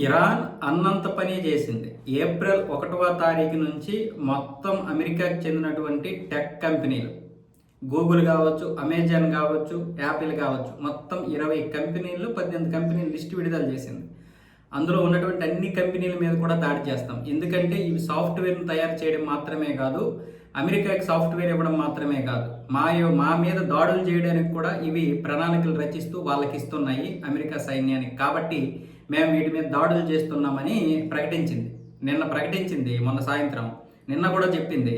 Iran అన్నంత పని చేసింది. ఏప్రిల్ 1వ తారీఖు నుంచి మొత్తం అమెరికాకు చెందినటువంటి టెక్ కంపెనీలు, గూగుల్ కావచ్చు, అమెజాన్ కావచ్చు, యాపిల్ కావచ్చు, మొత్తం 20 కంపెనీలు, 18 కంపెనీలు లిస్ట్ విడుదల చేసింది. అందులో ఉన్నటువంటి అన్ని కంపెనీల మీద కూడా దాడి చేస్తాం. ఎందుకంటే ఇవి సాఫ్ట్వేర్ను తయారు చేయడం మాత్రమే కాదు, అమెరికాకి సాఫ్ట్వేర్ ఇవ్వడం మాత్రమే కాదు, మా మీద దాడులు చేయడానికి కూడా ఇవి ప్రణాళికలు రచిస్తూ వాళ్ళకి ఇస్తున్నాయి అమెరికా సైన్యానికి. కాబట్టి మేము వీటి మీద దాడులు చేస్తున్నామని ప్రకటించింది మొన్న సాయంత్రం. నిన్న కూడా చెప్పింది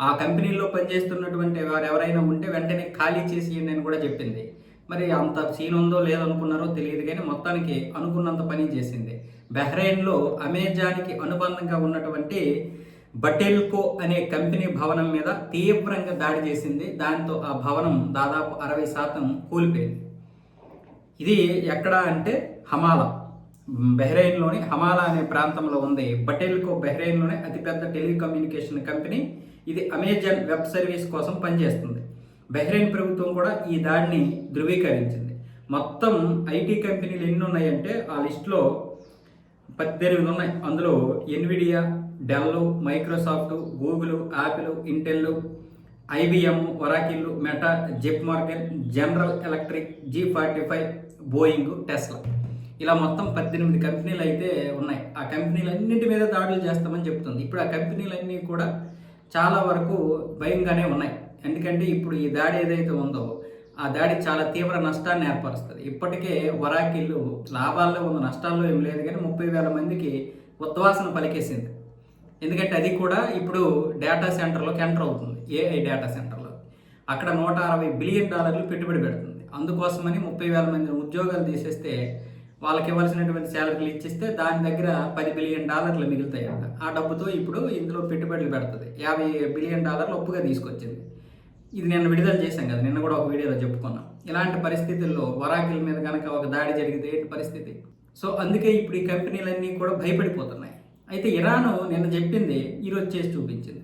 ఆ కంపెనీల్లో పనిచేస్తున్నటువంటి వారు ఎవరైనా ఉంటే వెంటనే ఖాళీ చేసేయండి అని కూడా చెప్పింది. మరి అంత సీన్ ఉందో లేదో అనుకున్నారో తెలియదు, కానీ మొత్తానికి అనుకున్నంత పని చేసింది. బహ్రెయిన్లో అమెజాన్కి అనుబంధంగా ఉన్నటువంటి బటెల్కో అనే కంపెనీ భవనం మీద తీవ్రంగా దాడి చేసింది. దాంతో ఆ భవనం దాదాపు 60% కూలిపోయింది. ఇది ఎక్కడ అంటే హమాలా, బహ్రెయిన్లోని హమాలా అనే ప్రాంతంలో ఉంది. బటెల్కో బహ్రెయిన్లోనే అతిపెద్ద టెలికమ్యూనికేషన్ కంపెనీ. ఇది అమెజాన్ వెబ్ సర్వీస్ కోసం పనిచేస్తుంది. బహ్రెయిన్ ప్రభుత్వం కూడా ఈ దాడిని ధృవీకరించింది. మొత్తం ఐటీ కంపెనీలు ఎన్ని ఉన్నాయంటే ఆ లిస్టులో 18 ఉన్నాయి. అందులో Nvidia, Dell, Microsoft, Google, Apple, Intel, IBM, Oracle, Meta, JP Morgan, General Electric, G45, Boeing, Tesla, ఇలా మొత్తం 18 కంపెనీలు అయితే ఉన్నాయి. ఆ కంపెనీలన్నింటి మీద దాడులు చేస్తామని చెప్తుంది. ఇప్పుడు ఆ కంపెనీలన్నీ కూడా చాలా వరకు భయంగానే ఉన్నాయి. ఎందుకంటే ఇప్పుడు ఈ దాడి ఏదైతే ఉందో ఆ దాడి చాలా తీవ్ర నష్టాన్ని ఏర్పరుస్తుంది. ఇప్పటికే ఒరాకిల్ లాభాల్లో ఉన్న, నష్టాల్లో ఏం లేదు, కానీ 30,000 మందికి ఉద్వాసన పలికేసింది. ఎందుకంటే అది కూడా ఇప్పుడు డేటా సెంటర్లోకి ఎంటర్ అవుతుంది. ఏఐ డేటా సెంటర్లో అక్కడ $160 బిలియన్ పెట్టుబడి పెడుతుంది. అందుకోసమని 30,000 మంది ఉద్యోగాలు తీసేస్తే వాళ్ళకి ఇవ్వాల్సినటువంటి శాలరీలు ఇచ్చిస్తే దాని దగ్గర $10 బిలియన్ మిగులుతాయి అంట. ఆ డబ్బుతో ఇప్పుడు ఇందులో పెట్టుబడులు పెడుతుంది. $50 బిలియన్ ఒప్పుగా తీసుకొచ్చింది. ఇది నిన్న విడుదల చేశాం కదా, నిన్న కూడా ఒక వీడియోలో చెప్పుకున్నాం. ఇలాంటి పరిస్థితుల్లో ఒరాకిల్ మీద కనుక ఒక దాడి జరిగితే ఏంటి పరిస్థితి? సో అందుకే ఇప్పుడు ఈ కంపెనీలన్నీ కూడా భయపడిపోతున్నాయి. అయితే ఇరాన్ నిన్న చెప్పింది, ఈరోజు చేసి చూపించింది.